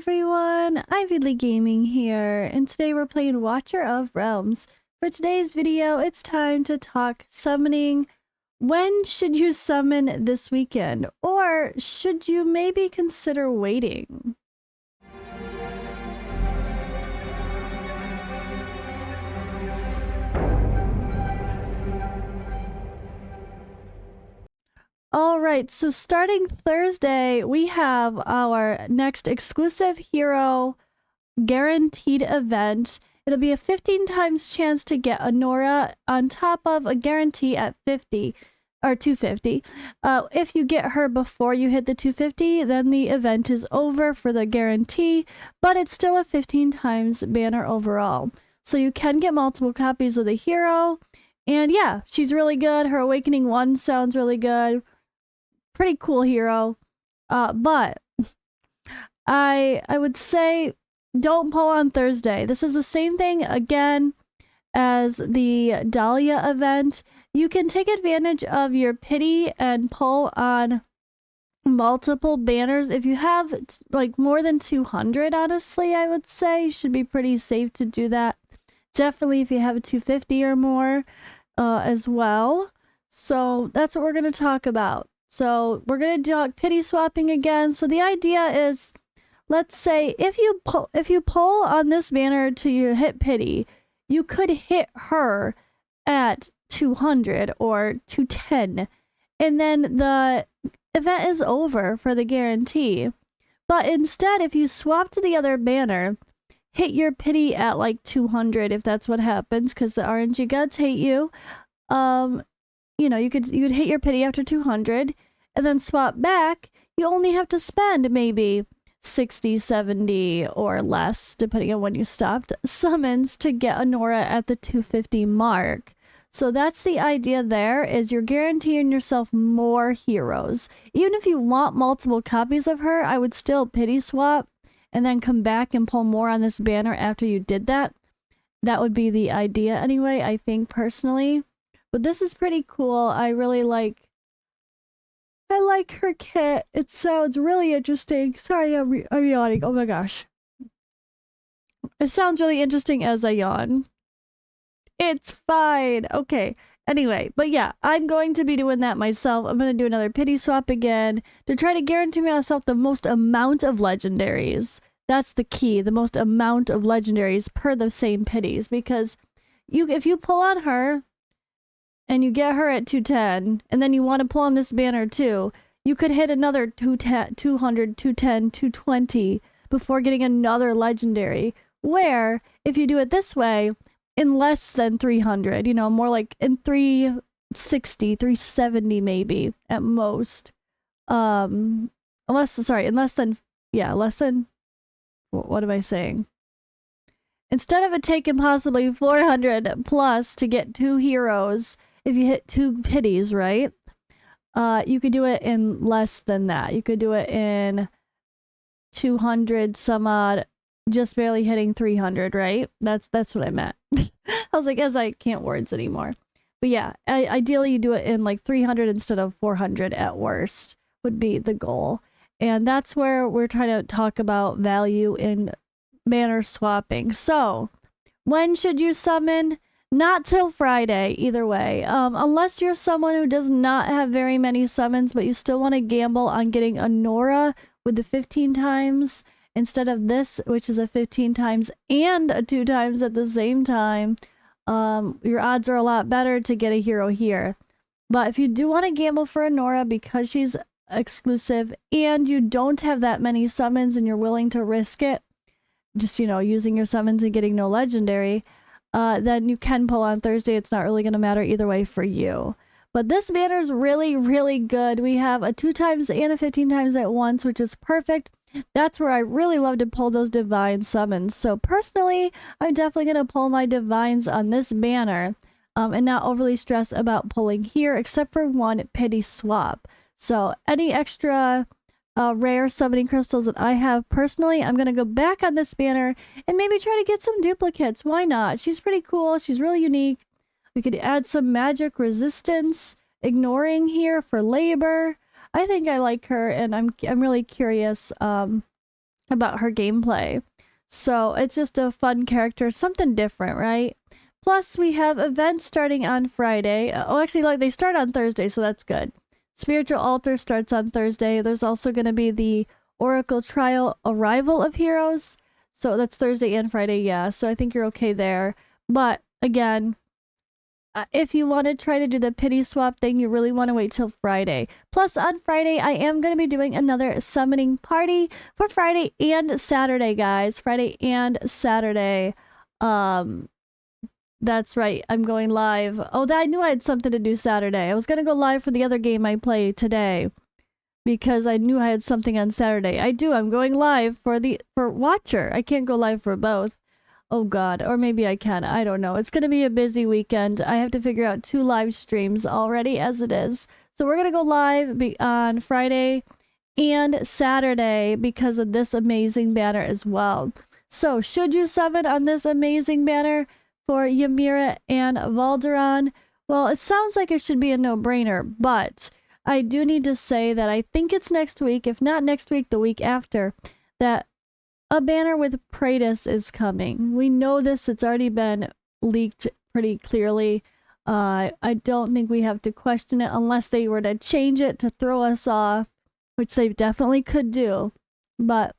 everyone, Ivyly Gaming here, and today we're playing Watcher of Realms. For today's video, it's time to talk summoning. When should you summon this weekend? Or should you maybe consider waiting? Alright, so starting Thursday, we have our next exclusive hero guaranteed event. It'll be a 15 times chance to get a Nora on top of a guarantee at 50 or 250. If you get her before you hit the 250, then the event is over for the guarantee, but it's still a 15 times banner overall. So you can get multiple copies of the hero. And yeah, she's really good. Her Awakening 1 sounds really good. Pretty cool hero. But I would say don't pull on Thursday. This is the same thing again as the Dahlia event. You can take advantage of your pity and pull on multiple banners. If you have like more than 200, honestly, I would say you should be pretty safe to do that. Definitely if you have a 250 or more as well. So that's what we're going to talk about. So we're going to do pity swapping again. So the idea is, let's say if you pull on this banner to your hit pity, you could hit her at 200 or 210, and then the event is over for the guarantee. But instead, if you swap to the other banner, hit your pity at like 200 if that's what happens, because the RNG gods hate you. You know, you could hit your pity after 200 and then swap back. You only have to spend maybe 60, 70 or less, depending on when you stopped summons, to get a Nora at the 250 mark. So that's the idea there, is you're guaranteeing yourself more heroes. Even if you want multiple copies of her, I would still pity swap and then come back and pull more on this banner after you did that. That would be the idea anyway, I think, personally. But this is pretty cool. I really like her kit. It sounds really interesting. Sorry, I'm yawning. Oh my gosh. It sounds really interesting as I yawn. It's fine. Okay. Anyway, but yeah, I'm going to be doing that myself. I'm going to do another pity swap again to try to guarantee myself the most amount of legendaries. That's the key. The most amount of legendaries per the same pities. Because if you pull on her and you get her at 210, and then you want to pull on this banner too, you could hit another 200, 210, 220 before getting another legendary. Where, if you do it this way, in less than 300, you know, more like in 360, 370 maybe, at most. In less than, what am I saying? Instead of it taking possibly 400 plus to get 2 heroes, if you hit 2 pities, right? You could do it in less than that. You could do it in 200 some odd, just barely hitting 300, right? That's what I meant. I was like, as I can't words anymore. But yeah, ideally you do it in like 300 instead of 400 at worst would be the goal. And that's where we're trying to talk about value in banner swapping. So, when should you summon? Not till Friday, either way. Unless you're someone who does not have very many summons, but you still want to gamble on getting a Nora with the 15 times instead of this, which is a 15 times and a 2 times at the same time. Your odds are a lot better to get a hero here. But if you do want to gamble for a Nora because she's exclusive and you don't have that many summons and you're willing to risk it, just, you know, using your summons and getting no legendary, then you can pull on Thursday. It's not really going to matter either way for you. But this banner is really, really good. We have a 2 times and a 15 times at once, which is perfect. That's where I really love to pull those divine summons. So personally, I'm definitely going to pull my divines on this banner and not overly stress about pulling here, except for one pity swap. So any extra rare summoning crystals that I have personally, I'm going to go back on this banner and maybe try to get some duplicates. Why not? She's pretty cool. She's really unique. We could add some magic resistance, ignoring here for labor. I think I like her, and I'm really curious about her gameplay. So it's just a fun character, something different, right? Plus, we have events starting on Friday. Oh, actually, like they start on Thursday, so that's good. Spiritual Altar starts on Thursday. There's also going to be the Oracle Trial Arrival of Heroes. So that's Thursday and Friday, yeah. So I think you're okay there. But again, if you want to try to do the pity swap thing, you really want to wait till Friday. Plus, on Friday, I am going to be doing another summoning party for Friday and Saturday, guys. Friday and Saturday. That's right. I'm going live. Oh, I knew I had something to do Saturday. I was going to go live for the other game I played today because I knew I had something on Saturday. I do. I'm going live for Watcher. I can't go live for both. Oh God, or maybe I can. I don't know. It's going to be a busy weekend. I have to figure out 2 live streams already as it is. So we're going to go live on Friday and Saturday because of this amazing banner as well. So should you summon on this amazing banner for Ymira and Valderon? Well, it sounds like it should be a no-brainer, but I do need to say that I think it's next week, if not next week, the week after, that a banner with Praetus is coming. We know this. It's already been leaked pretty clearly. I don't think we have to question it unless they were to change it to throw us off, which they definitely could do. But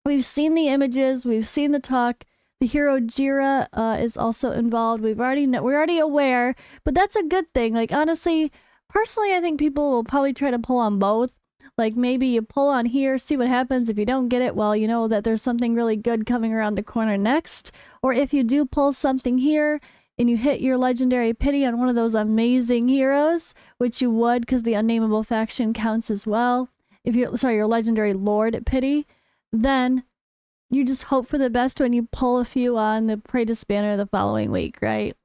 we've seen the images. We've seen the talk. The hero Jira is also involved. We're already aware, but that's a good thing. Like, honestly, personally, I think people will probably try to pull on both. Like, maybe you pull on here, see what happens. If you don't get it, well, you know that there's something really good coming around the corner next. Or if you do pull something here and you hit your legendary pity on one of those amazing heroes, which you would because the unnameable faction counts as well. If you're, sorry, your legendary lord pity, then you just hope for the best when you pull a few on the Praetus banner the following week, right?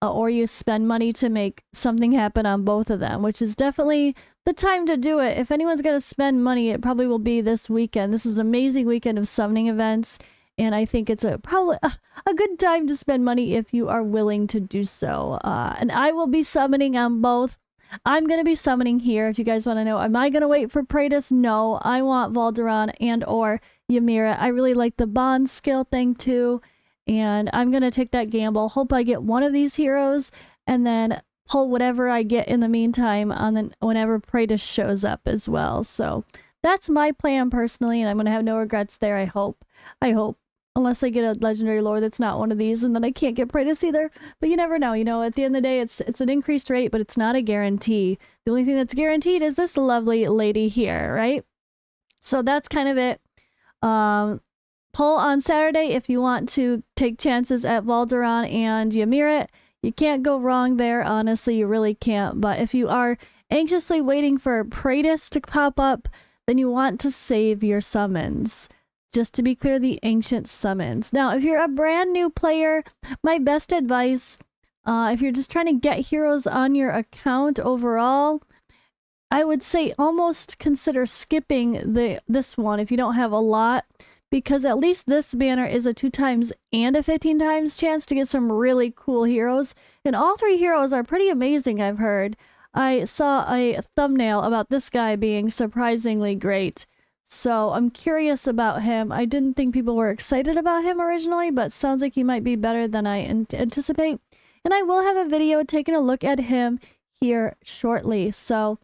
Or you spend money to make something happen on both of them, which is definitely the time to do it. If anyone's going to spend money, it probably will be this weekend. This is an amazing weekend of summoning events, and I think it's probably a good time to spend money if you are willing to do so. And I will be summoning on both. I'm going to be summoning here. If you guys want to know, am I going to wait for Praetus? No, I want Valderon and or Ymira. I really like the bond skill thing too. And I'm going to take that gamble. Hope I get one of these heroes and then pull whatever I get in the meantime on whenever Praetus shows up as well. So that's my plan personally, and I'm going to have no regrets there, I hope. Unless I get a legendary lord that's not one of these, and then I can't get Praetus either. But you never know, you know, at the end of the day, it's an increased rate, but it's not a guarantee. The only thing that's guaranteed is this lovely lady here, right? So that's kind of it. Pull on Saturday if you want to take chances at Valderon and Ymira. You can't go wrong there, honestly, you really can't. But if you are anxiously waiting for Praetus to pop up, then you want to save your summons. Just to be clear, the ancient summons. Now, if you're a brand new player, my best advice, if you're just trying to get heroes on your account overall, I would say almost consider skipping this one if you don't have a lot, because at least this banner is a 2 times and a 15 times chance to get some really cool heroes. And all 3 heroes are pretty amazing, I've heard. I saw a thumbnail about this guy being surprisingly great. So I'm curious about him. I didn't think people were excited about him originally, but sounds like he might be better than I anticipate. And I will have a video taking a look at him here shortly. So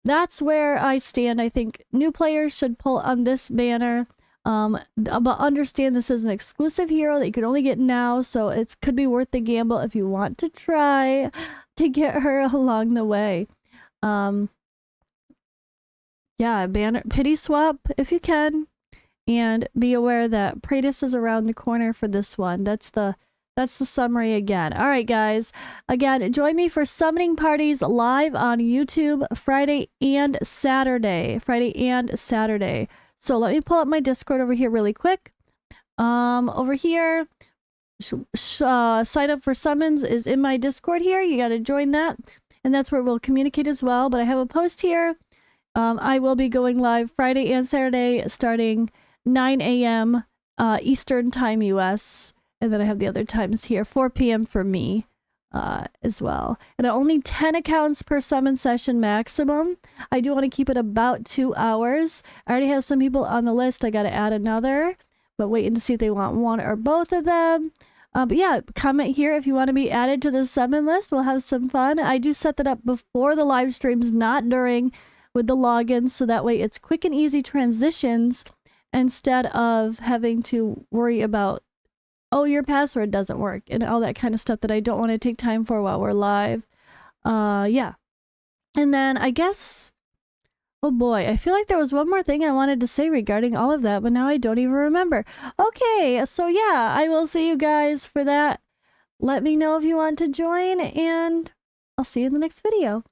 that's where I stand. I think new players should pull on this banner. But understand this is an exclusive hero that you can only get now, so it could be worth the gamble if you want to try to get her along the way. Yeah, banner pity swap if you can, and be aware that Praetus is around the corner for this one. That's the summary again. All right, guys. Again, join me for summoning parties live on YouTube Friday and Saturday. So let me pull up my Discord over here really quick. Over here, sign up for summons is in my Discord here. You got to join that, and that's where we'll communicate as well. But I have a post here. I will be going live Friday and Saturday starting 9 a.m. Eastern Time US. And then I have the other times here, 4 p.m. for me. as well. And only 10 accounts per summon session maximum. I do want to keep it about 2 hours. I already have some people on the list. I got to add another, but waiting to see if they want one or both of them. But yeah, comment here if you want to be added to the summon list. We'll have some fun. I do set that up before the live streams, not during, with the logins, so that way it's quick and easy transitions instead of having to worry about, oh, your password doesn't work and all that kind of stuff that I don't want to take time for while we're live. Yeah. And then I guess, oh boy, I feel like there was one more thing I wanted to say regarding all of that, but now I don't even remember. Okay, so yeah, I will see you guys for that. Let me know if you want to join, and I'll see you in the next video.